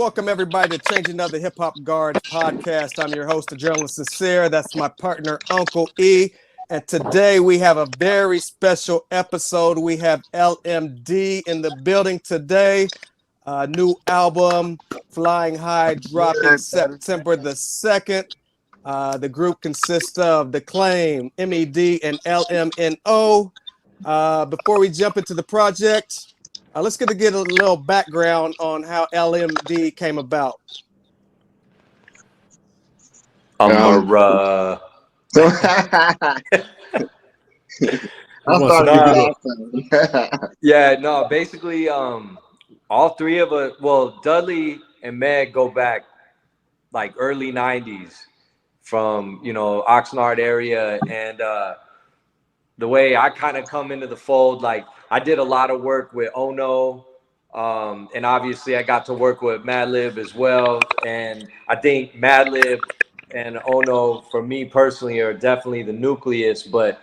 welcome everybody to Changing of the Hip Hop Guards podcast. I'm your host, the journalist Sincere. That's my partner, Uncle E. And today we have a very special episode. We have LMD in the building today. New album, Flying High, dropping September the 2nd. The group consists of DECLAIME, MED, and LMNO. Before we jump into the project, let's get a little background on how LMD came about. Basically, all three of us, well, Dudley and Meg go back like early 90s from, Oxnard area. And the way I kind of come into the fold, like I did a lot of work with Ono. And obviously I got to work with Madlib as well. And I think Madlib and Ono, for me personally, are definitely the nucleus. But,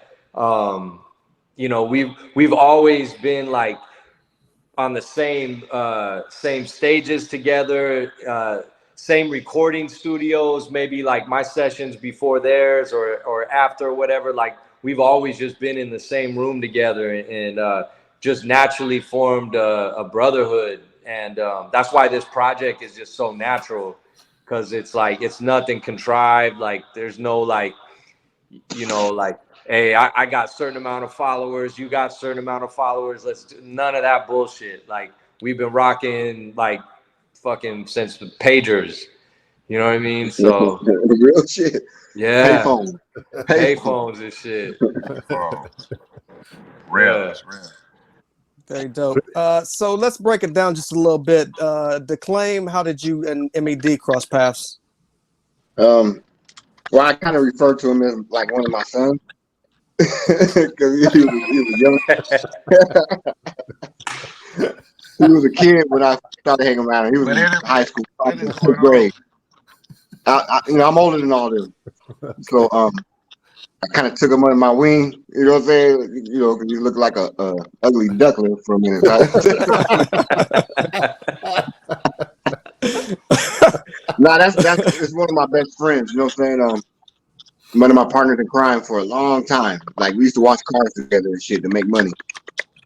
we've always been like on the same stages together, same recording studios, maybe like my sessions before theirs or after or whatever. Like we've always just been in the same room together and just naturally formed a brotherhood. And that's why this project is just so natural, because it's like, it's nothing contrived. Like there's no like, hey, I got a certain amount of followers, you got a certain amount of followers. Let's do none of that bullshit. Like we've been rocking like fucking since the pagers. You know what I mean? So real shit. Yeah. Payphones and shit. Real. Very dope. So let's break it down just a little bit. DECLAIME, how did you and MED cross paths? Well, I kind of refer to him as like one of my sons. Because he was young. He was a kid when I started hanging around him. He was in high school, fifth grade. I'm older than all them. So I kind of took him under my wing. You know what I'm saying? Because you look like a ugly duckling for a minute. Nah, that's one of my best friends. You know what I'm saying? One of my partners in crime for a long time. Like we used to watch cars together and shit to make money.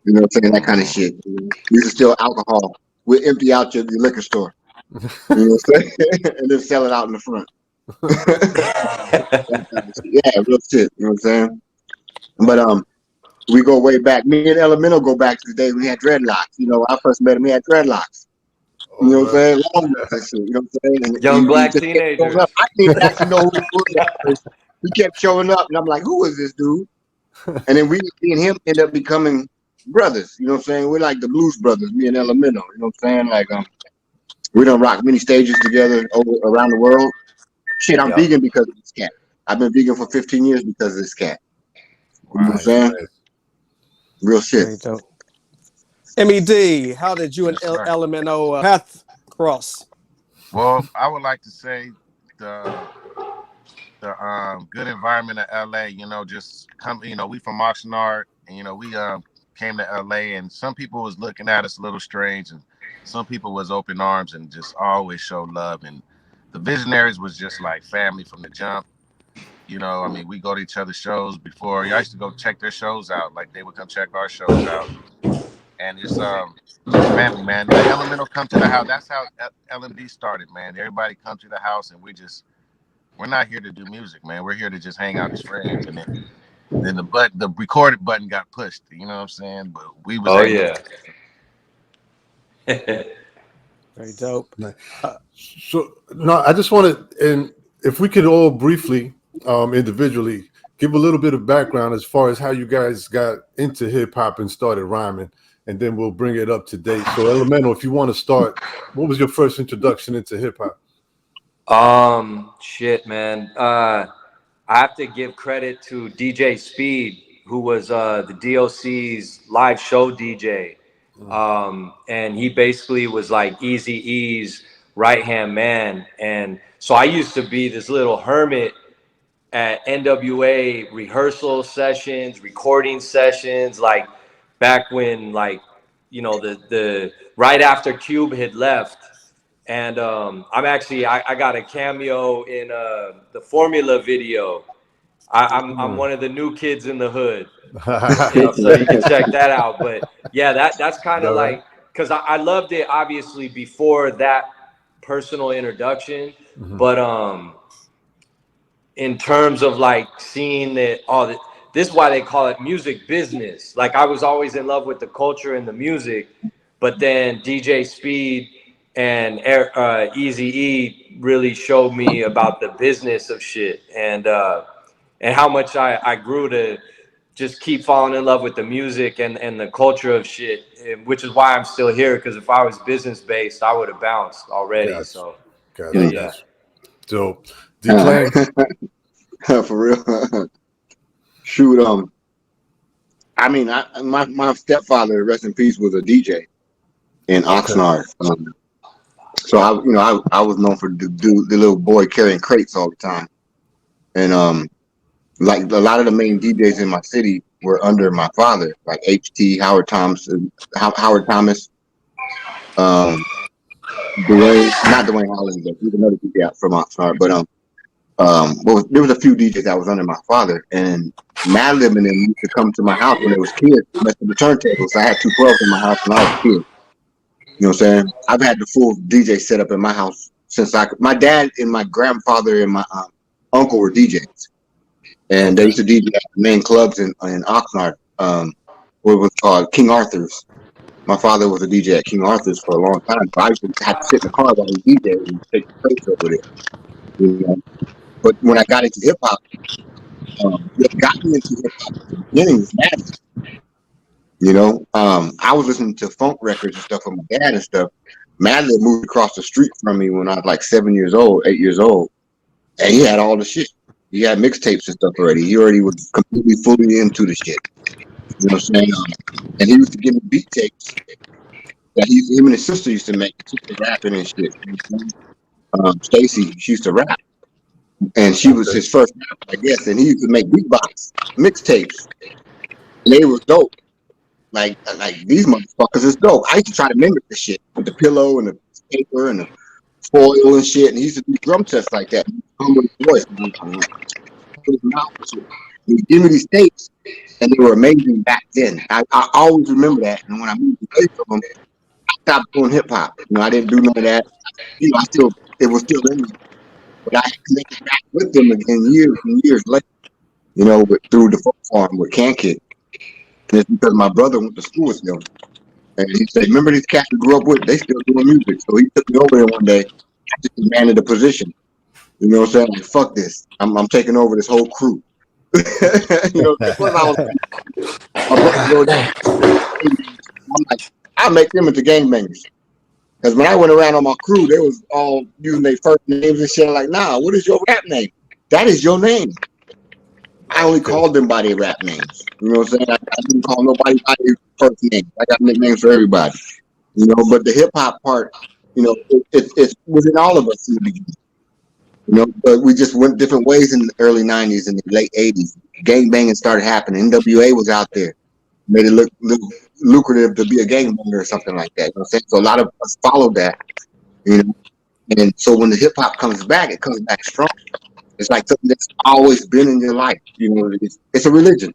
You know what I'm saying? That kind of shit. We used to steal alcohol. We'd empty out your liquor store. You know what I'm saying? And then sell it out in the front. Yeah, real shit. You know what I'm saying? But we go way back. Me and LMNO go back to the day we had dreadlocks. When I first met him, he had dreadlocks. You know what I'm saying? Long shit, you know what I'm saying? And young black teenagers. I didn't actually know who he was at first. He kept showing up, and I'm like, who is this dude? And then we and him end up becoming brothers. You know what I'm saying? We're like the Blues Brothers, me and LMNO. You know what I'm saying? Like, we done rock many stages together around the world. Shit, I'm vegan because of this cat. I've been vegan for 15 years because of this cat. You know what I'm saying? Real shit. MED, how did you and LMNO path cross? Well, I would like to say the good environment of LA, just come, we from Oxnard, and we came to LA, and some people was looking at us a little strange, and some people was open arms and just always showed love. And the Visionaries was just like family from the jump. We go to each other's shows before. I used to go check their shows out, like they would come check our shows out. And it's family, man. The Elemental come to the house. That's how LMD started, man. Everybody come to the house, and we're not here to do music, man. We're here to just hang out as friends. And then the recorded button got pushed. You know what I'm saying? But we was Very dope. I just wanted, and if we could all briefly, individually, give a little bit of background as far as how you guys got into hip hop and started rhyming, and then we'll bring it up to date. So, Elemental, if you want to start, what was your first introduction into hip hop? Shit, man. I have to give credit to DJ Speed, who was the DOC's live show DJ. And he basically was like Eazy-E's right-hand man. And so I used to be this little hermit at NWA rehearsal sessions, recording sessions, like back when, like, the right after Cube had left. And I got a cameo in the Formula video. I'm one of the new kids in the hood, you know, so you can check that out. But yeah, that's kind of like, because I loved it obviously before that personal introduction, but in terms of like seeing that, this is why they call it music business. Like I was always in love with the culture and the music, but then DJ Speed and Eazy-E really showed me about the business of shit, and how much I grew to just keep falling in love with the music and the culture of shit, which is why I'm still here. Because if I was business based, I would have bounced already. Gotcha. So Gotcha. yeah. So Declaim. For real. Shoot, I mean, my stepfather, rest in peace, was a DJ in Oxnard. So I was known for the little boy carrying crates all the time, and like a lot of the main DJs in my city were under my father, like HT, Howard Thomas, not Dwayne Holland, but he was another DJ from Oxnard. But there was a few DJs that was under my father, and Madlib and them used to come to my house when they was kids, mess with the turntables. I had 212s in my house when I was a kid. You know what I'm saying? I've had the full DJ set up in my house since my dad and my grandfather and my uncle were DJs, and they used to DJ at the main clubs in Oxnard. What was called King Arthur's. My father was a DJ at King Arthur's for a long time. So I used to have to sit in the car while he DJed and take the place over there. You know? But when I got into hip hop, what got me into hip hop at the beginning was Madlib. You know, I was listening to funk records and stuff with my dad and stuff. Madlib moved across the street from me when I was like 8 years old, and he had all the shit. He had mixtapes and stuff already. He already was completely fully into the shit. You know what I'm saying? And he used to give me beat tapes that him and his sister used to make. She was rapping and shit. Stacy, she used to rap, and she was his first rapper, I guess. And he used to make beatbox mixtapes, and they was dope. Like these motherfuckers is dope. I used to try to mimic the shit with the pillow and the paper and the foil and shit. And he used to do drum tests like that. With his voice. He give me these tapes, and they were amazing back then. I always remember that. And when I moved away from them, I stopped doing hip hop. You know, I didn't do none of that. You know, it was still in me, but I connected back with them again years and years later. You know, through the folk farm with Can Kid. And it's because my brother went to school with them. And he said, remember these cats we grew up with? They still doing music. So he took me over there one day. I just demanded a position. You know what I'm saying? Like, fuck this. I'm taking over this whole crew. You know, my brother, I'm like, I'll make them into gangbangers. Because when I went around on my crew, they was all using their first names and shit. Like, nah, what is your rap name? That is your name. I only called them by their rap names. You know what I'm saying? I didn't call nobody by their first name. I got nicknames for everybody. You know, but the hip hop part, you know, it was in all of us in the beginning. You know, but we just went different ways in the early 90s and the late 80s. Gangbanging started happening. NWA was out there. Made it look lucrative to be a gangbanger or something like that. You know what I'm saying? So a lot of us followed that. You know, and so when the hip hop comes back, it comes back strong. It's like something that's always been in your life. You know, it's a religion.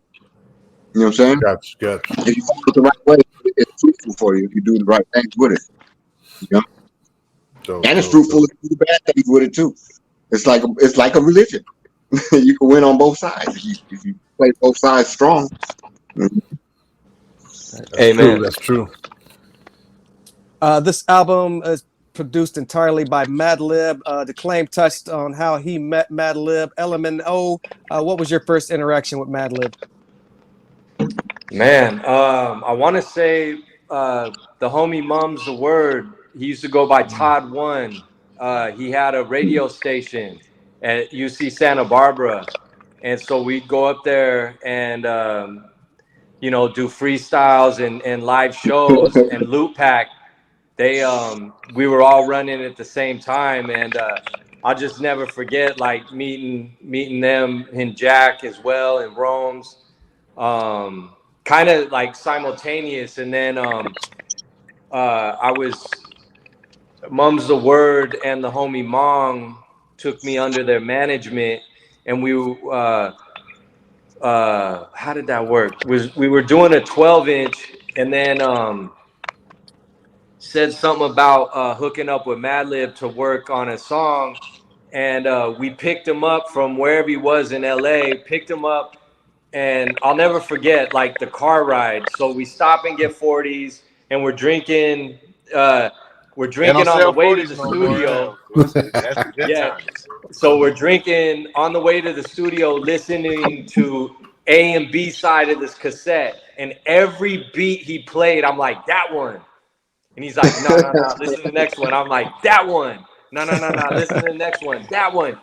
You know what I'm saying? Gotcha. If you follow it the right way, it's fruitful for you if you do the right things with it. You know? And it's fruitful if you do bad things with it too. It's like a religion. You can win on both sides if you play both sides strong. Amen. That's true. This album is produced entirely by Madlib. DECLAIME touched on how he met Madlib. LMNO, what was your first interaction with Madlib? Man, I want to say the homie Mum's the Word. He used to go by Todd One. He had a radio station at UC Santa Barbara, and so we'd go up there and you know, do freestyles and live shows and loop pack. We were all running at the same time, and I'll just never forget like meeting them and Jack as well and Rome's. Kind of like simultaneous, and then I was Mum's the Word and the homie Mong took me under their management, and we how did that work? We were doing a 12-inch, and then said something about hooking up with Madlib to work on a song, and we picked him up from wherever he was in LA, picked him up, and I'll never forget like the car ride. So we stop and get 40s, and we're drinking They don't on the sell way to the 40s no more. studio. That's the good Yeah. times. So we're drinking on the way to the studio, listening to A and B side of this cassette, and every beat he played, I'm like, that one. And he's like, no, listen to the next one. I'm like, that one. No, listen to the next one. That one.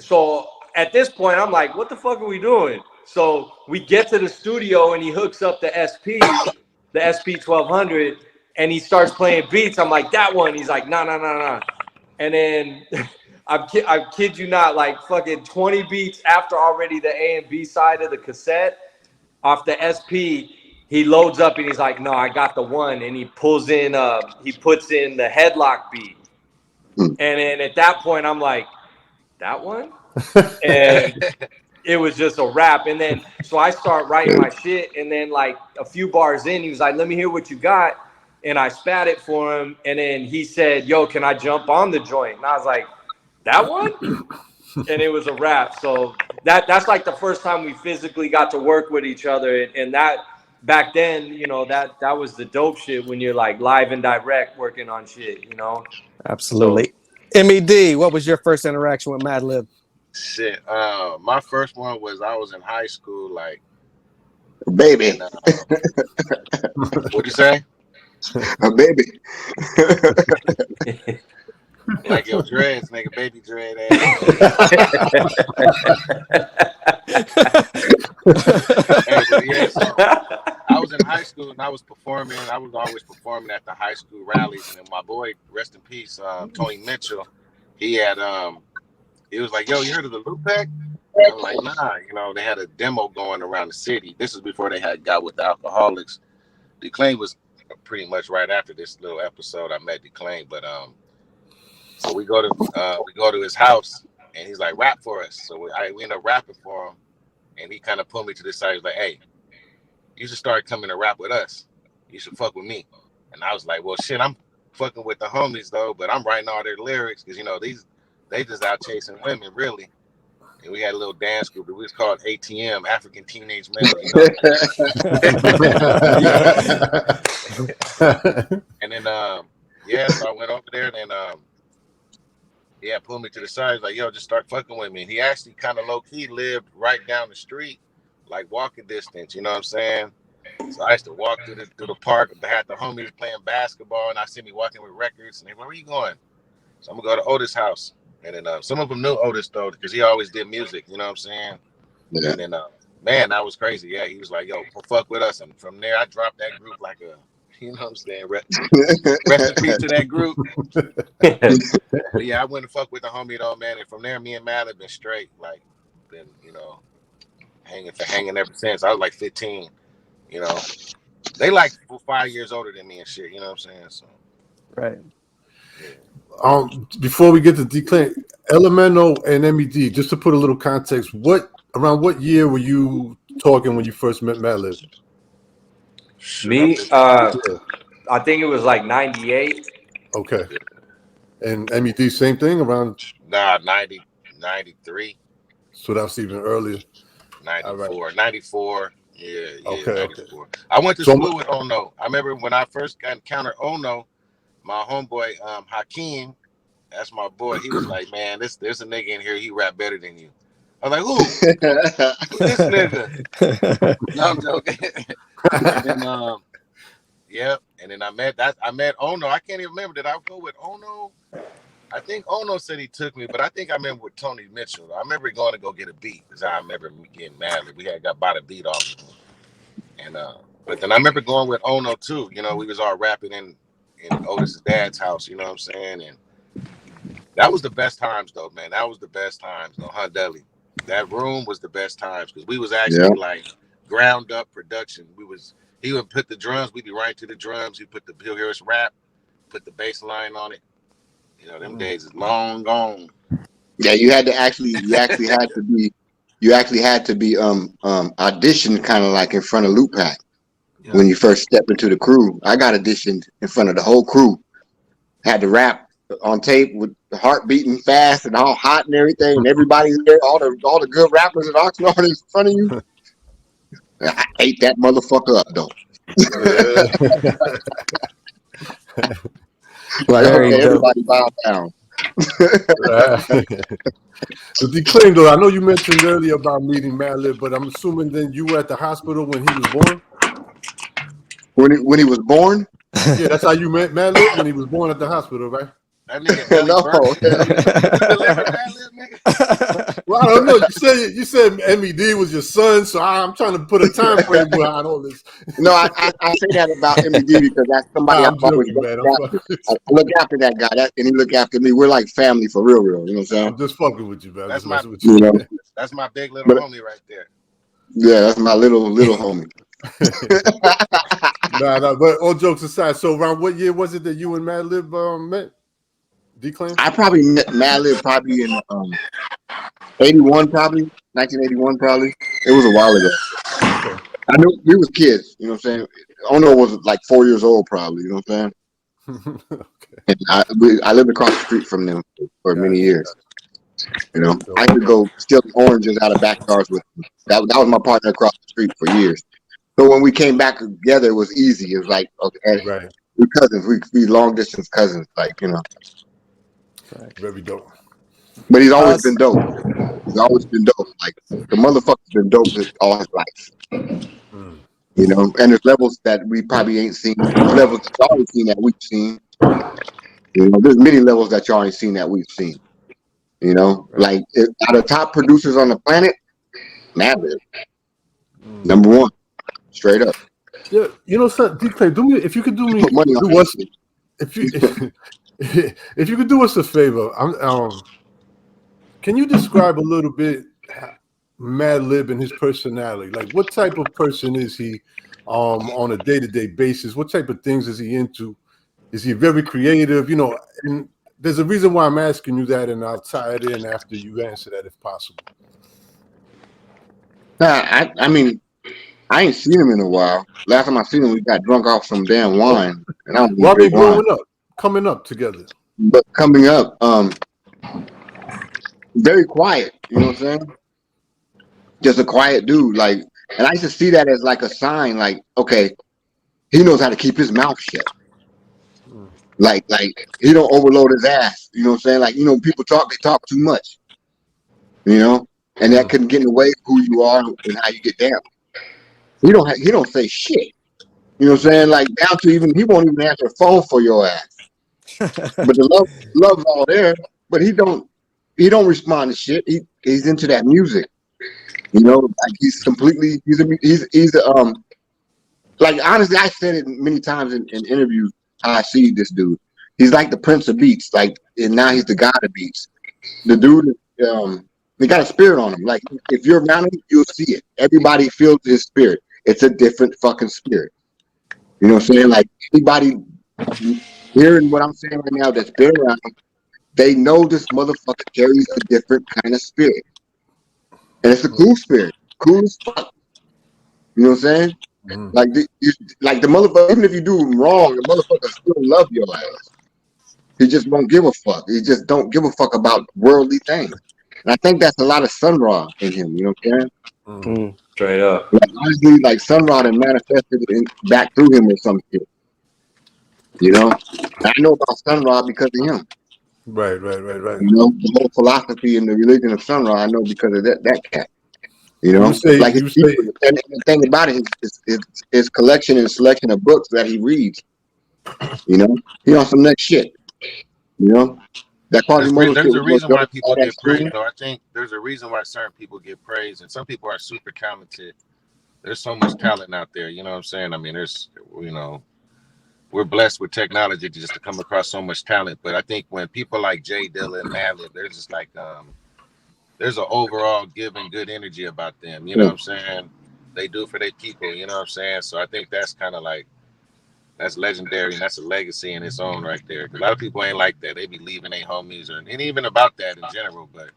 So at this point, I'm like, what the fuck are we doing? So we get to the studio, and he hooks up the SP 1200, and he starts playing beats. I'm like, that one. He's like, no. And then I kid you not, like fucking 20 beats after already the A and B side of the cassette, off the SP, he loads up and he's like, no, I got the one. And he puts in the headlock beat. And then at that point, I'm like, that one? And it was just a rap. And then, so I start writing my shit. And then like a few bars in, he was like, let me hear what you got. And I spat it for him. And then he said, yo, can I jump on the joint? And I was like, that one? And it was a wrap. So that's like the first time we physically got to work with each other. And that back then, you know, that was the dope shit when you're like live and direct working on shit, you know? Absolutely. So, MED, what was your first interaction with Madlib? Shit. My first one was I was in high school, like baby. And, what'd you say? A baby. Like your dreads, nigga, baby dread ass. Yeah, so I was in high school and I was performing. I was always performing at the high school rallies, and then my boy, rest in peace, Tony Mitchell, he had he was like, yo, you heard of the Lupac? I was like, nah, you know, they had a demo going around the city. This is before they had got with the Alcoholics. DECLAIME was pretty much right after this little episode. I met DECLAIME, but so we go to his house, and he's like, rap for us. So we end up rapping for him, and he kind of pulled me to the side. He's like, hey, you should start coming to rap with us. You should fuck with me. And I was like, well, shit, I'm fucking with the homies though, but I'm writing all their lyrics because, you know, they just out chasing women, really. And we had a little dance group. It was called ATM, African Teenage Men. You know? And then, so I went over there, and then, pulled me to the side. He's like, yo, just start fucking with me. And he actually kind of low-key lived right down the street, like walking distance, you know what I'm saying? So I used to walk through the park. I had the homies playing basketball, and I see me walking with records, and they were like, where you going? So I'm going to go to Otis' house. And then some of them knew Otis, though, because he always did music, you know what I'm saying? Yeah. And then, man, that was crazy. Yeah, he was like, yo, fuck with us. And from there, I dropped that group like a, you know what I'm saying? Rest in peace to that group. But yeah, I went and fuck with the homie, though, man. And from there, me and Matt have been straight, like, been, you know, hanging ever since. I was like 15, you know. They like 5 years older than me and shit, you know what I'm saying? So, right. Before we get to DECLAIME, LMNO and MED, just to put a little context, around what year were you talking when you first met Madlib? Me, I think it was like 98. Okay. And MED, same thing, around? Nah, 90, 93. So that was even earlier. 94. Right. 94. Yeah, okay, 94. Okay. I went to school with Ono. I remember when I first got encountered Ono, my homeboy Hakeem, that's my boy. He was like, "Man, there's a nigga in here. He rap better than you." I'm like, "Who? Who's this nigga?" No, I'm joking. And then, and then I met Ono. I can't even remember. Did I go with Ono? I think Ono said he took me, but I think I remember with Tony Mitchell. I remember going to go get a beat because I remember getting mad that we had got bought a beat off of him. And but then I remember going with Ono too. You know, we was all rapping in Otis's dad's house, you know what I'm saying? And that was the best times though, man. That was the best times, no Hunt Deli. That room was the best times because we was actually like ground up production. He would put the drums, we'd be right to the drums, he'll hear us rap, put the bass line on it. You know, them days is long gone. Yeah, you actually had to be auditioned kind of like in front of Loop Pack Yeah. when you first step into the crew. I got auditioned in front of the whole crew. Had to rap on tape with the heart beating fast and all hot and everything, and everybody's there, all the good rappers at Oxnard is in front of you. I ate that motherfucker up though. Like, Very okay, dope. everybody bow down. So DECLAIME, though, I know you mentioned earlier about meeting Madlib, but I'm assuming then you were at the hospital when he was born? When he was born? Yeah, that's how you met Madlib, when he was born at the hospital, right? That nigga belly No. burst. You delivered Madlib, nigga? Well, I don't know. You said MED was your son, so I'm trying to put a time frame behind all this. No, I say that about MED because that's somebody I'm I've always joking, man. looked after. I look after that guy, and he look after me. We're like family for real. You know what I'm saying? I'm just fucking with you, man. That's Just my, messing with you. That's my big little homie right there. Yeah, that's my little homie. Nah, but all jokes aside, so around what year was it that you and Madlib met? DECLAIME? I probably met Madlib probably in 81, probably 1981, probably. It was a while ago. Okay. I knew we was kids. You know what I'm saying? Ono was like 4 years old, probably. You know what I'm saying? Okay. And I lived across the street from them for many years. You know, I could go steal oranges out of backyards with them. That was my partner across the street for years. So when we came back together, it was easy. It was like, okay, Right. we're cousins. We long distance cousins, like, you know. Very dope. But he's always been dope. He's always been dope. Like, the motherfucker's been dope all his life. You know, and there's levels that we probably ain't seen. There's levels that y'all ain't seen that we've seen. You know, there's many levels that y'all ain't seen that we've seen. You know, like out of top producers on the planet, Madlib, number one, straight up. Yeah, you know, son, DECLAIME, do me if you could do me, Put money on do us, if you could do us a favor. Can you describe a little bit Madlib and his personality? Like, what type of person is he on a day-to-day basis? What type of things is he into? Is he very creative? You know, and there's a reason why I'm asking you that, and I'll tie it in after you answer that if possible. I mean, I ain't seen him in a while. Last time I seen him, we got drunk off some damn wine, and I don't Well, I mean, drink wine. coming up together. But coming up, very quiet. You know what I'm saying? Just a quiet dude. Like, and I used to see that as like a sign. Like, okay, he knows how to keep his mouth shut. Like he don't overload his ass. You know what I'm saying? Like, you know, people they talk too much. You know, and that can get in the way of who you are and how you get down. He don't say shit. You know what I'm saying? Like, down to even he won't even answer the phone for your ass. But the love's all there. But he don't respond to shit. He's into that music. You know, like he's like, honestly, I said it many times in interviews how I see this dude. He's like the Prince of Beats, like, and now he's the God of Beats. The dude, he got a spirit on him. Like, if you're around him, you'll see it. Everybody feels his spirit. It's a different fucking spirit. You know what I'm saying? Like, anybody hearing what I'm saying right now that's been around him, they know this motherfucker carries a different kind of spirit. And it's a cool spirit. Cool as fuck. You know what I'm saying? Like the motherfucker, even if you do him wrong, the motherfucker still love your ass. He just won't give a fuck. He just don't give a fuck about worldly things. And I think that's a lot of Sun Ra in him. You know what I'm saying? Straight up. Like, honestly, like Sun Ra and manifested back through him or some shit. You know? And I know about Sun Ra because of him. Right. You know, the whole philosophy and the religion of Sun Ra, I know because of that cat. You know, and the thing about it is his collection and selection of books that he reads. You know, he on some next shit. You know, that Quasimodo shit. There's a reason why people get praised, though. I think there's a reason why certain people get praised, and some people are super talented. There's so much talent out there. You know what I'm saying? I mean, we're blessed with technology just to come across so much talent. But I think when people like Jay Dilla and Madlib, they're just like there's an overall giving good energy about them. You know what I'm saying? They do for their people. You know what I'm saying? So I think that's kind of like that's legendary, and that's a legacy in its own right there. A lot of people ain't like that. They be leaving their homies, or and even about that in general. But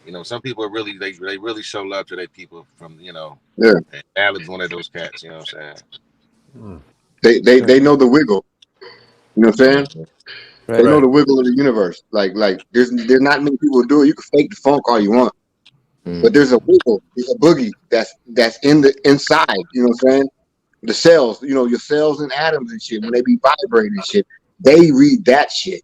you know, some people are really they really show love to their people. From Yeah. Madlib's one of those cats. You know what I'm saying? They know the wiggle. You know what I'm saying? Right. They know the wiggle of the universe. Like there's not many people who do it. You can fake the funk all you want, but there's a wiggle, there's a boogie that's in the inside. You know what I'm saying? The cells, your cells and atoms and shit, when they be vibrating and shit, they read that shit.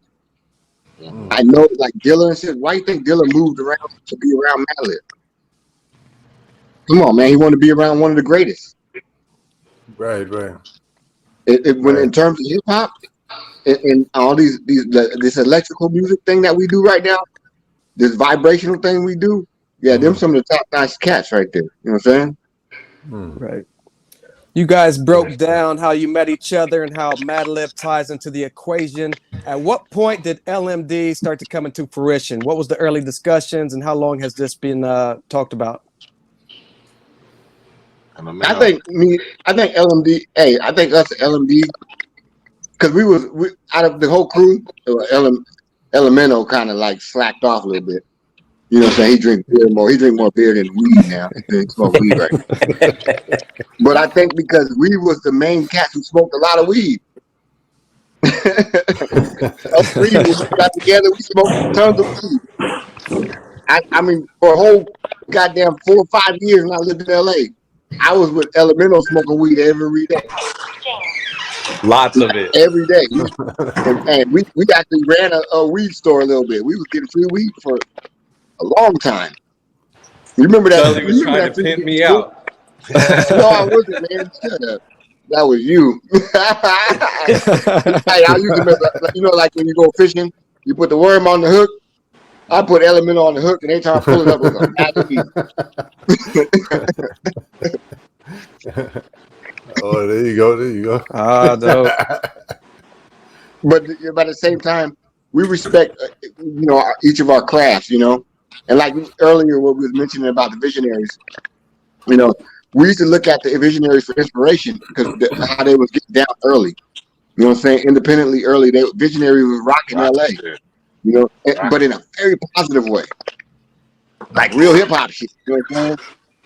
I know, like Dilla and shit. Why you think Dilla moved around to be around Madlib? Come on, man. He wanted to be around one of the greatest. Right. When in terms of hip hop and all this electrical music thing that we do right now, this vibrational thing we do, them some of the top notch cats right there. You know what I'm saying? Right. You guys broke down how you met each other and how Madlib ties into the equation. At what point did LMD start to come into fruition? What was the early discussions, and how long has this been talked about? I think LMD. Hey, I think us at LMD, because we out of the whole crew, LMNO kind of like slacked off a little bit. You know what I'm saying? He drink more beer than weed now. He smoke weed right now. But I think because we was the main cats who smoked a lot of weed. Us three, when we got together, we smoked tons of weed. I mean, for a whole goddamn 4 or 5 years when I lived in LA, I was with LMNO smoking weed every day. Lots of it. Every day. And we actually ran a weed store a little bit. We was getting free weed for a long time. You remember that? Sully was trying to pimp me out. No, I wasn't, man. Shut up. That was you. Hey, I used to remember, like when you go fishing, you put the worm on the hook. I put LMNO on the hook, and every time I pull it up, it was a Oh, there you go. Dope. But at the same time, we respect, each of our crafts, and like earlier, what we was mentioning about the visionaries, we used to look at the visionaries for inspiration because how they was getting down early. You know what I'm saying? Independently early, visionary was rocking LA. But in a very positive way, like real hip hop shit. You know what I'm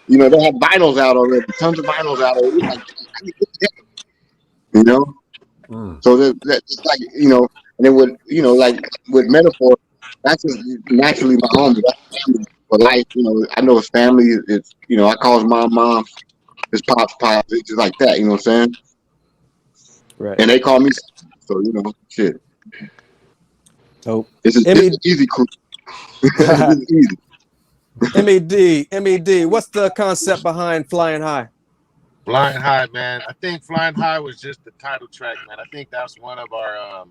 saying? They had vinyls out already, tons of vinyls out already. So that's like, and then with like with Metaphor, that's just naturally my homie. That's family for life. I know his family. It's I call his mom, his pops. It's just like that. You know what I'm saying? Right. And they call me. So shit. Oh, this is easy crew. This is easy. MED. What's the concept behind Flying High? Flying High, man. I think Flying High was just the title track, man. I think that's one of our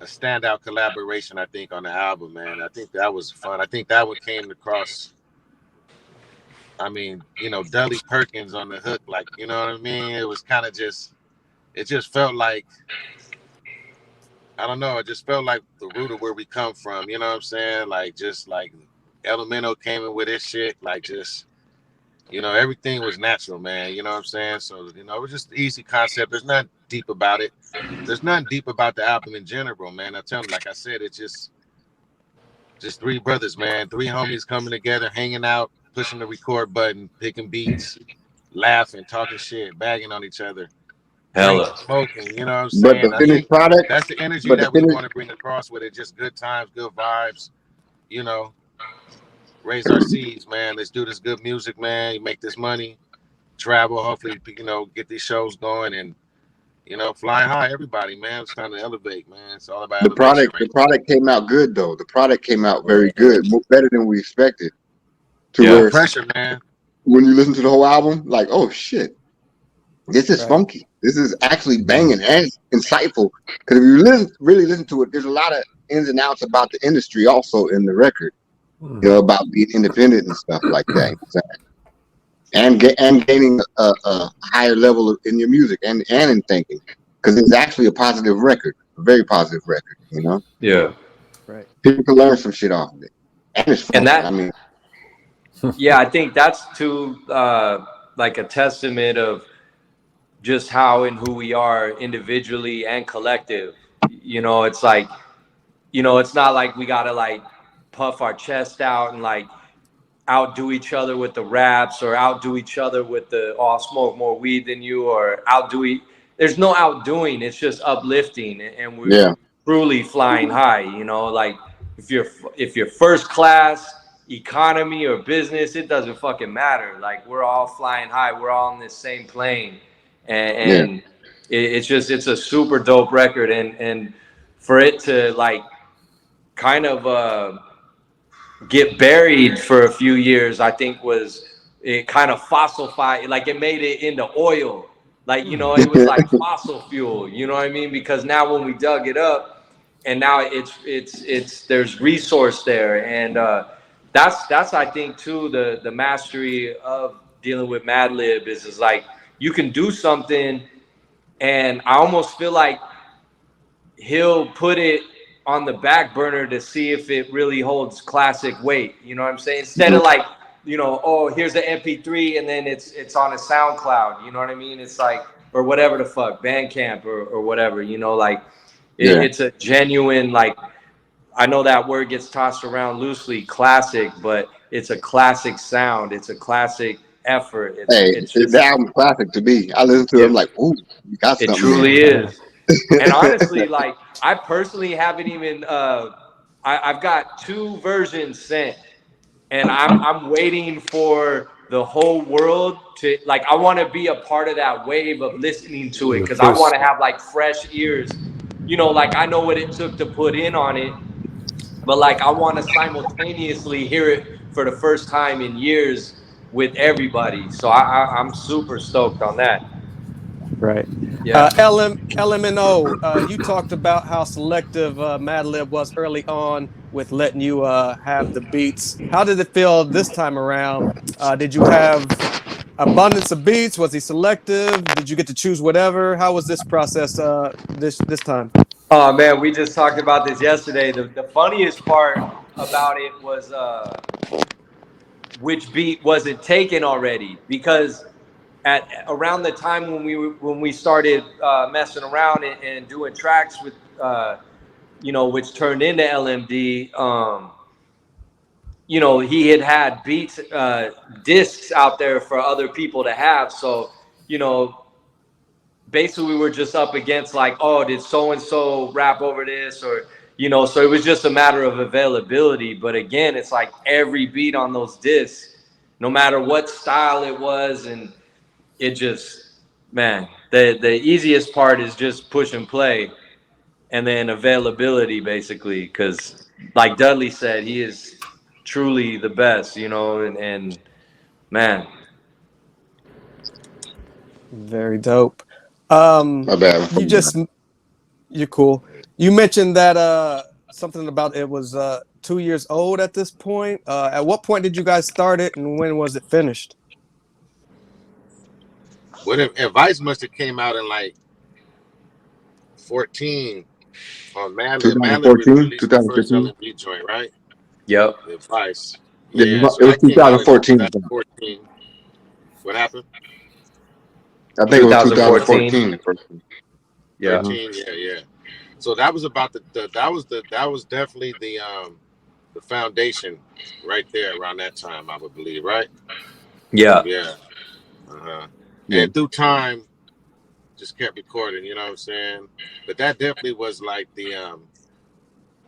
a standout collaboration, I think, on the album, man. I think that was fun. I think that one came across, I mean, Dudley Perkins on the hook, like, you know what I mean? It was kind of it just felt like, I don't know, it just felt like the root of where we come from, you know what I'm saying? Like, just like LMNO came in with his shit, like just, everything was natural, man, you know what I'm saying? So, it was just an easy concept. There's nothing deep about it. There's nothing deep about the album in general, man. I tell you, like I said, it's just three brothers, man. Three homies coming together, hanging out, pushing the record button, picking beats, laughing, talking shit, bagging on each other. Hella. Smoking, you know what I'm saying? But the finished product, that's the energy that we want to bring across with it. Just good times, good vibes, raise our seeds, man. Let's do this good music, man. You make this money, travel, hopefully, get these shows going and, flying high, everybody, man. It's time to elevate, man. It's all about the product came out good, though. The product came out very good, better than we expected. Where pressure, man. When you listen to the whole album, like, oh shit, this is funky. This is actually banging and insightful. Because if you really listen to it, there's a lot of ins and outs about the industry also in the record. About being independent and stuff like that. And gaining a higher level in your music and in thinking. Because it's actually a positive record. A very positive record, Yeah. Right. People can learn some shit off of it. And it's fun. Yeah, I think that's too like a testament of just how and who we are individually and collective. You know, it's like, you know, it's not like we gotta like puff our chest out and like outdo each other with the raps or outdo each other with the I'll smoke more weed than you or there's no outdoing. It's just uplifting, and we're truly flying high. You know, like if you're first class, economy, or business, it doesn't fucking matter. Like we're all flying high. We're all on this same plane, and it's a super dope record, and for it to like kind of get buried for a few years, I think it kind of fossilified, like it made it into oil. Like, you know, it was like fossil fuel, you know what I mean? Because now when we dug it up and now it's there's resource there. And that's I think too, the mastery of dealing with Madlib is like you can do something and I almost feel like he'll put it on the back burner to see if it really holds classic weight. You know what I'm saying? Instead of like, you know, oh, here's the MP3 and then it's on a SoundCloud. You know what I mean? It's like, or whatever the fuck, Bandcamp or whatever, you know, like it's a genuine, like, I know that word gets tossed around loosely, classic, but it's a classic sound. It's a classic effort. It's the album classic to me. I listen to it, I'm like, ooh, you got something. It truly is. And honestly, like, I personally haven't even I've got 2 versions sent, and I'm waiting for the whole world to, like, I want to be a part of that wave of listening to it, because I want to have like fresh ears, you know, like I know what it took to put in on it, but like I want to simultaneously hear it for the first time in years with everybody. So I'm super stoked on that. Right. Yeah. LMNO, you talked about how selective Madlib was early on with letting you have the beats. How did it feel this time around? Did you have abundance of beats? Was he selective? Did you get to choose whatever? How was this process this time? Oh man, we just talked about this yesterday. The funniest part about it was which beat wasn't taken already, because at around the time when we started messing around and doing tracks with you know, which turned into LMD, you know, he had beats, discs out there for other people to have. So, you know, basically we were just up against like, oh, did so and so rap over this, or, you know, so it was just a matter of availability. But again, it's like every beat on those discs, no matter what style it was, and it just, man, the easiest part is just push and play, and then availability, basically, because like Dudley said, he is truly the best, you know, and man. Very dope. My bad. You're cool. You mentioned that something about it was 2 years old at this point. At what point did you guys start it, and when was it finished? What if Advice must have came out in like 14 on Madlib. 2014, 2015 LMD joint, right? Yep. Advice. Yeah, so it was 2014. 2014. What happened? I think it was 2014. Yeah. 13, yeah. So that was about that was definitely the foundation right there around that time, I would believe, right? Yeah. Yeah. And through time, just kept recording, you know what I'm saying? But that definitely was like the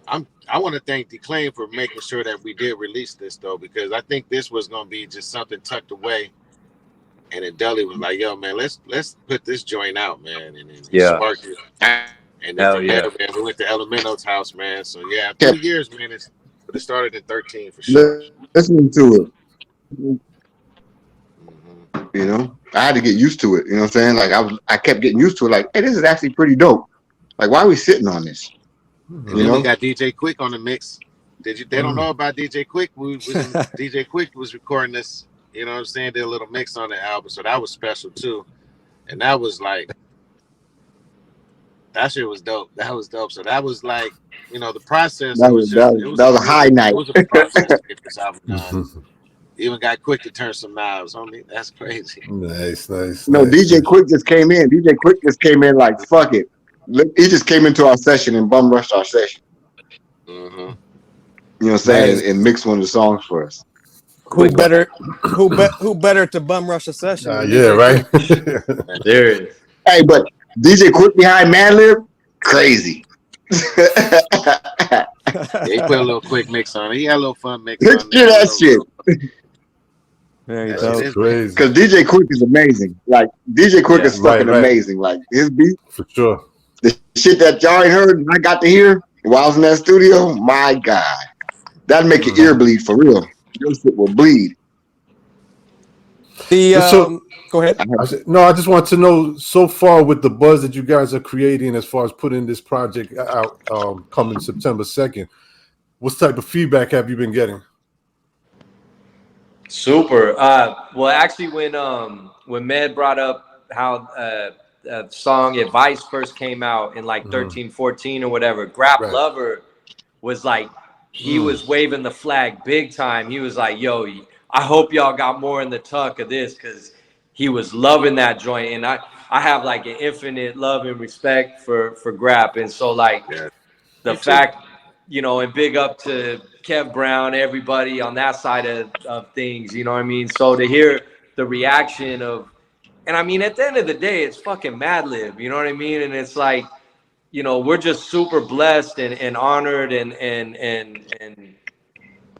I want to thank DECLAIME for making sure that we did release this though, because I think this was gonna be just something tucked away. And then Dudley was like, "Yo, man, let's put this joint out, man." And then he sparked it. And then from there, man, we went to LMNO's house, man. So yeah, 2 years, man. But it started in 13 for sure. Listening to it, you know, I had to get used to it. You know what I'm saying? Like I kept getting used to it. Like, hey, this is actually pretty dope. Like, why are we sitting on this? And then we got DJ Quick on the mix. They don't know about DJ Quick. DJ Quick was recording this. You know what I'm saying? Did a little mix on the album, so that was special too. And that was like, that shit was dope. That was dope. So that was like, you know, the process. That was a high night. It was a process to get this album done. Even got Quick to turn some knobs on me. That's crazy. Nice. No, DJ Quick just came in. DJ Quick just came in like, fuck it. He just came into our session and bum rushed our session. Mm-hmm. You know what I'm saying? Nice. And mixed one of the songs for us. Who better to bum rush a session? than Yeah, DJ right. Quick? There it is. Hey, but DJ Quick behind Madlib, crazy. Yeah, he put a little quick mix on it. He had a little fun mix on Hear that shit. Very That's dope. That's crazy. Because DJ Quick is amazing. Like, DJ Quick is fucking right. amazing. Like, his beat, For sure. the shit that y'all ain't heard and I got to hear while I was in that studio, my God. That'd make your ear bleed for real. Your shit will bleed. Go ahead. I just want to know, so far with the buzz that you guys are creating as far as putting this project out coming September 2nd, what type of feedback have you been getting? Super. Well, actually, when Med brought up how song Advice first came out in like 13, 14 or whatever, Grap Lover was like, he was waving the flag big time. He was like, yo, I hope y'all got more in the tuck of this, because he was loving that joint. And I have like an infinite love and respect for Grap. And so like the fact, you know, and big up to Kev Brown, everybody on that side of things, you know what I mean? So to hear the reaction of, and I mean, at the end of the day, it's fucking Madlib, you know what I mean? And it's like, you know, we're just super blessed and honored and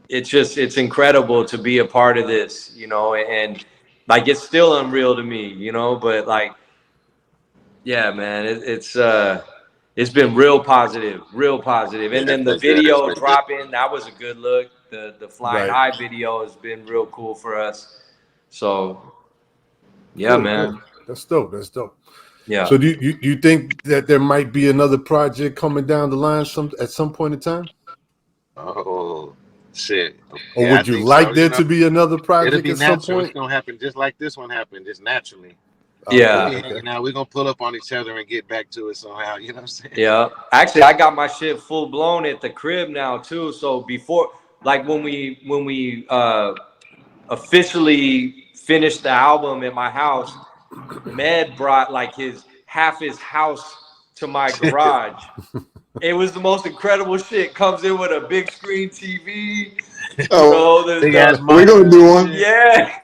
it's incredible to be a part of this, you know, and like, it's still unreal to me, you know, but like, yeah, man, it's been real positive. And then the video dropping, that was a good look. The Flying High video has been real cool for us. So, yeah, Cool, man. cool. That's dope. Yeah. So do you think that there might be another project coming down the line at some point in time? Oh, shit. Or would you like there to be another project at some point? It's going to happen just like this one happened, just naturally. Yeah. Now we're going to pull up on each other and get back to it somehow. You know what I'm saying? Yeah. Actually, I got my shit full blown at the crib now too. So before, like when we officially finished the album at my house, Med brought like half his house to my garage. It was the most incredible shit. Comes in with a big screen TV. Oh, we're gonna do one. Yeah.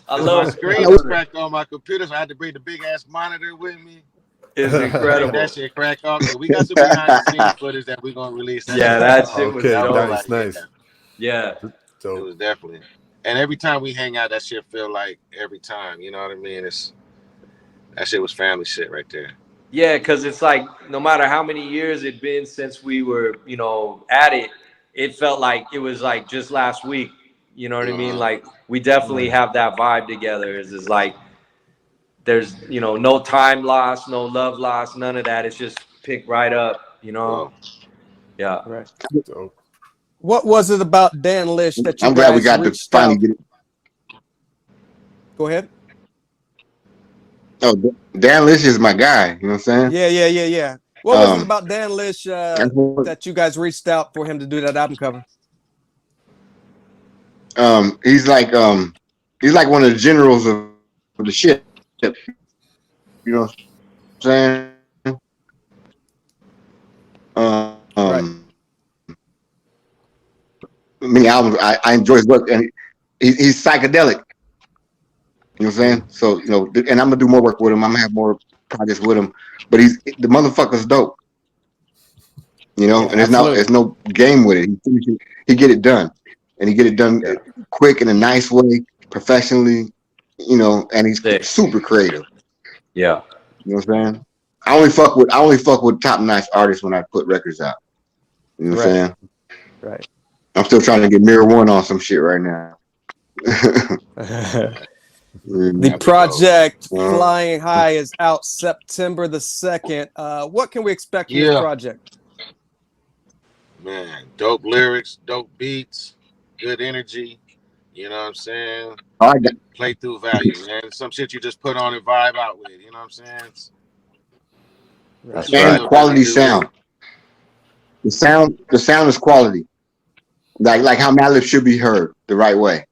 I love screen was cracked on my computer, so I had to bring the big ass monitor with me. It's incredible. That shit cracked off. So we got some behind the scenes footage that we're gonna release. That shit was dope. Nice. Yeah. So, it was definitely. And every time we hang out, that shit feel like every time. You know what I mean? That shit was family shit right there. Yeah, because it's like no matter how many years it'd been since we were, you know, at it, it felt like it was like just last week. You know what I mean? Like we definitely have that vibe together. It's like there's, you know, no time lost, no love lost, none of that. It's just picked right up, you know? Yeah. Right. So, what was it about Dan Lish that you I'm guys glad we got to finally get it. Go ahead. Oh, Dan Lish is my guy. You know what I'm saying? Yeah. What was it about Dan Lish that you guys reached out for him to do that album cover? He's like one of the generals of the ship. You know what I'm saying? Many albums. I enjoy his work, and he's psychedelic. You know what I'm saying? So, you know, and I'm gonna do more work with him. I'm gonna have more projects with him. But the motherfucker's dope. You know, and there's no game with it. He get it done, and he get it done quick in a nice way, professionally. You know, and he's super creative. Yeah. You know what I'm saying? I only fuck with top-notch artists when I put records out. You know what I'm saying? Right. I'm still trying to get Mirror One on some shit right now. The project Flying High is out September the 2nd. What can we expect from this project? Man, dope lyrics, dope beats, good energy. You know what I'm saying? Play through value, man. Some shit you just put on and vibe out with. You know what I'm saying? And quality sound. The sound is quality. like how Madlib should be heard the right way.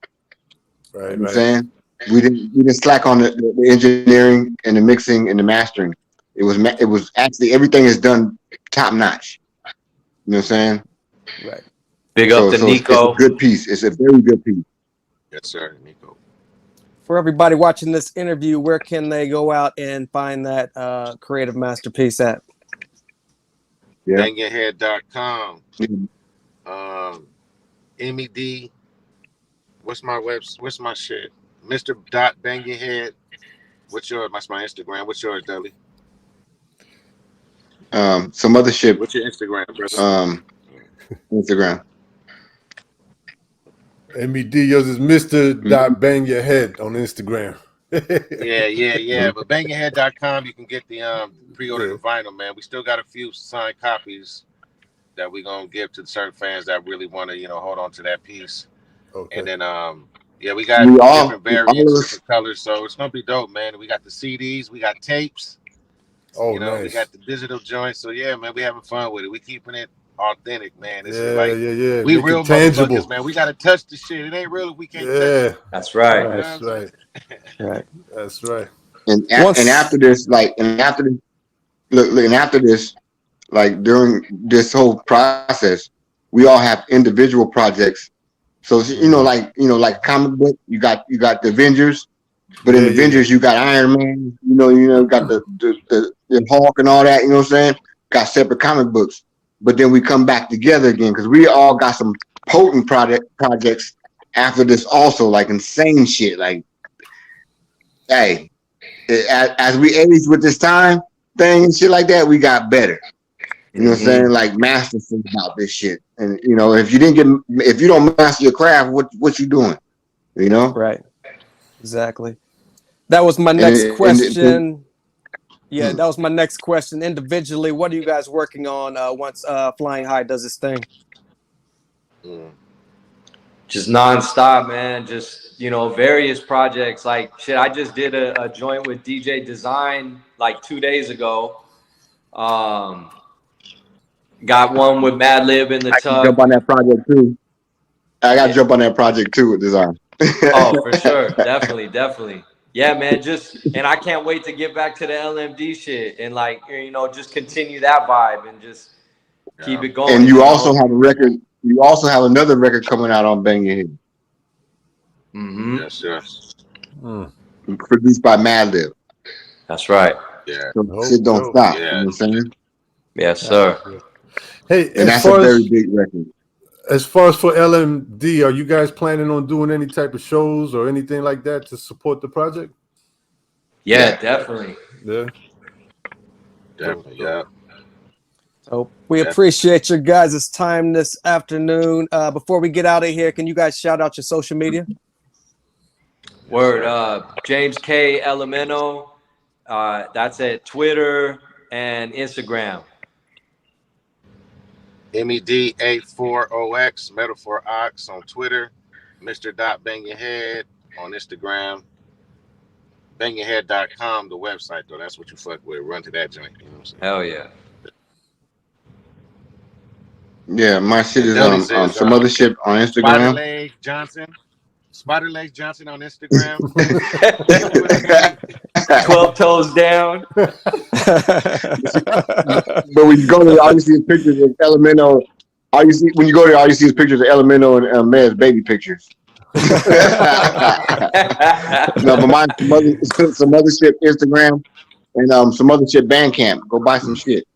Right, You know what I'm saying? We didn't slack on the engineering and the mixing and the mastering. It was actually everything is done top notch. You know what I'm saying? Right. Big up to It's a Nico. good piece. It's a very good piece. Yes, sir, Nico. For everybody watching this interview, where can they go out and find that creative masterpiece at? Yeah. Bangyourhead.com. MED. What's my shit? Mr. Bang Your Head. What's yours? That's my Instagram. What's yours, Dudley? Some other shit. What's your Instagram, brother? Instagram. MED, yours is Mr. Bang Your Head on Instagram. Yeah. But bangyourhead.com, you can get the pre-order the vinyl, man. We still got a few signed copies that we're gonna give to certain fans that really want to, hold on to that piece. Okay. And then we got different variants, different colors, so it's gonna be dope, man. We got the CDs, we got tapes. Nice. We got the digital joints. So yeah, man, we having fun with it. We keeping it authentic, man. This is like we make real tangible, motherfuckers, man. We gotta touch the shit. It ain't real if we can't touch it. That's right. That's right. Right. That's right. And after this, like during this whole process, we all have individual projects. So like comic book, you got the Avengers, but in the Avengers you got Iron Man, you got the Hulk and all that. You know what I'm saying? Got separate comic books, but then we come back together again because we all got some potent projects after this also, like insane shit. Like, hey, as we age with this time thing and shit like that, we got better. You know what I'm saying? Like masterful about this shit. And if you don't master your craft, what you doing? Right. Exactly. That was my next question. That was my next question. Individually, what are you guys working on once Flying High does its thing? Just nonstop, man. Just, various projects. Like, shit, I just did a joint with DJ Design like 2 days ago. Got one with Madlib in the tub. Jump on that project too. I got to jump on that project too with Design. Oh, for sure. Definitely. Yeah, man. And I can't wait to get back to the LMD shit and just continue that vibe and just keep it going. And you also have a record. You also have another record coming out on Bang Your Head. Yes. Produced by Madlib. That's right. Yeah. So shit don't stop. You know what I'm saying? Yes, sir. Hey, and that's a very big record. As far as for LMD, are you guys planning on doing any type of shows or anything like that to support the project? Yeah, definitely. Yeah. Definitely, yeah. So we appreciate your guys' time this afternoon. Before we get out of here, can you guys shout out your social media? Word. James K. LMNO. That's at Twitter and Instagram. MED84OX, Metaphor Ox on Twitter. Mr. Bang Your Head on Instagram. Bangyourhead.com, the website, though. That's what you fuck with. Run to that joint. You know what I'm saying? Hell yeah. Yeah, my shit is on some other shit on Instagram. Spider Legs Johnson on Instagram. 12 toes down. But when you go there, all you see is pictures of LMNO. When you go there, all you see is pictures of LMNO and Med's baby pictures. No, but mine some other shit Instagram and some other shit Bandcamp. Go buy some shit.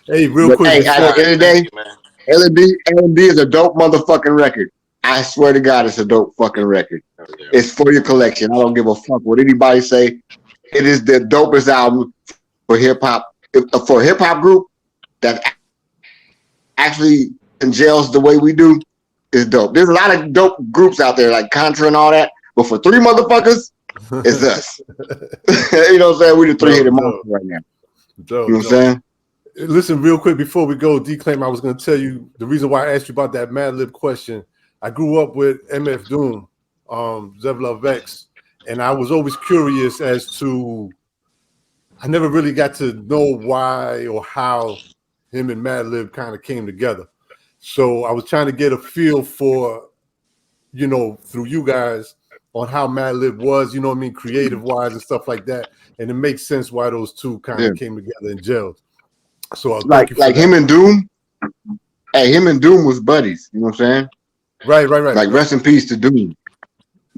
Hey, real quick. Hey, at the end of the day, LMD is a dope motherfucking record. I swear to God, it's a dope fucking record. It's for your collection. I don't give a fuck what anybody say. It is the dopest album for hip hop. For a hip hop group that actually congeals the way we do, is dope. There's a lot of dope groups out there like Contra and all that, but for three motherfuckers, it's us. You know what I'm saying? We're the three-headed monster right now. You know what I'm saying? Listen, real quick before we go, Declaim, I was going to tell you the reason why I asked you about that Madlib question. I grew up with MF Doom, Zevlov X, and I was always curious as to, I never really got to know why or how him and Madlib kind of came together. So I was trying to get a feel for, you know, through you guys on how Madlib was, you know what I mean, creative wise and stuff like that. And it makes sense why those two kind of came together and gelled. So like him and Doom. Hey, him and Doom was buddies. You know what I'm saying? Right. Like rest in peace to Doom.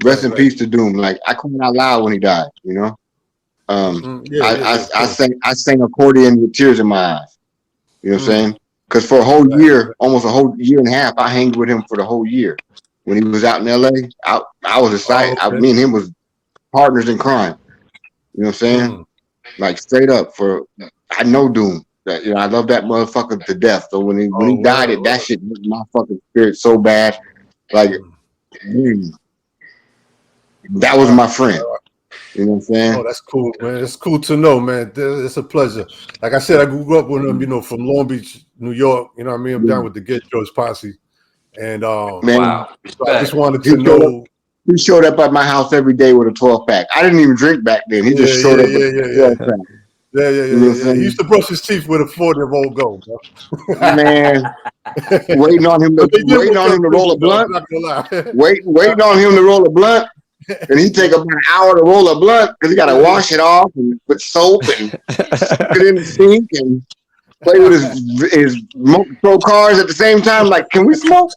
Rest in peace to Doom. Like I cried out loud when he died. You know. I sang accordion with tears in my eyes. You know what I'm saying? Because for a whole year, almost a whole year and a half, I hanged with him for the whole year. When he was out in LA, I was excited. Me and him was partners in crime. You know what I'm saying? Like straight up. I know Doom. That, you know, I love that motherfucker to death. So when he died, that shit hit my fucking spirit so bad. Like, that was my friend. You know what I'm saying? Oh, that's cool, man. It's cool to know, man. It's a pleasure. Like I said, I grew up with him, you know, from Long Beach, New York. You know what I mean? I'm down with the Get Yours posse. And wow. So I just wanted to know. He showed up at my house every day with a 12-pack. I didn't even drink back then. He just showed up with a 12-pack. Yeah. He used to brush his teeth with a 40 of Old Gold, bro. Man, waiting on him to roll a blunt. Waiting on him to roll a blunt. And he take about an hour to roll a blunt because he got to wash it off and put soap and stick it in the sink and play with his pro cars at the same time. Like, can we smoke?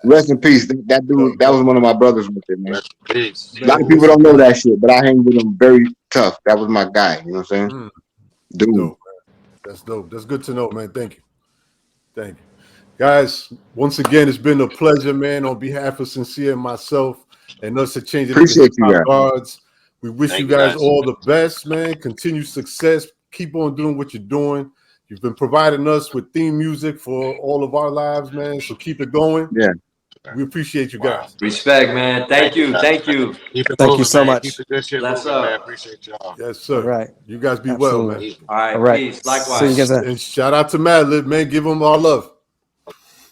Rest in peace. That dude, that was one of my brothers with it, man. A lot of people don't know that shit, but I hang with him very tough. That was my guy. You know what I'm saying? Dude. Dope, that's dope. That's good to know, man. Thank you. Guys, once again, it's been a pleasure, man, on behalf of Sincere and myself and us at Changing Appreciate you, Guards. We wish you guys all the best, man. Continued success. Keep on doing what you're doing. You've been providing us with theme music for all of our lives, man. So keep it going. Yeah. We appreciate you guys. Respect, man. Thank you. Thank you so much. Keep the good shit moving, man. Appreciate y'all. Yes, sir. All right. You guys be well, man. All right. Peace. Likewise. See you guys then. And shout out to Madlib, man. Give him our love.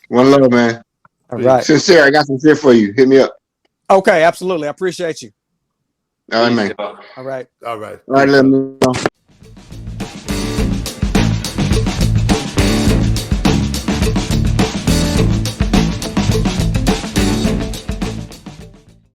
One love, man. All right. Sincere, I got some shit for you. Hit me up. Okay, absolutely. I appreciate you. All right, man. All right. All right. All right, let me know.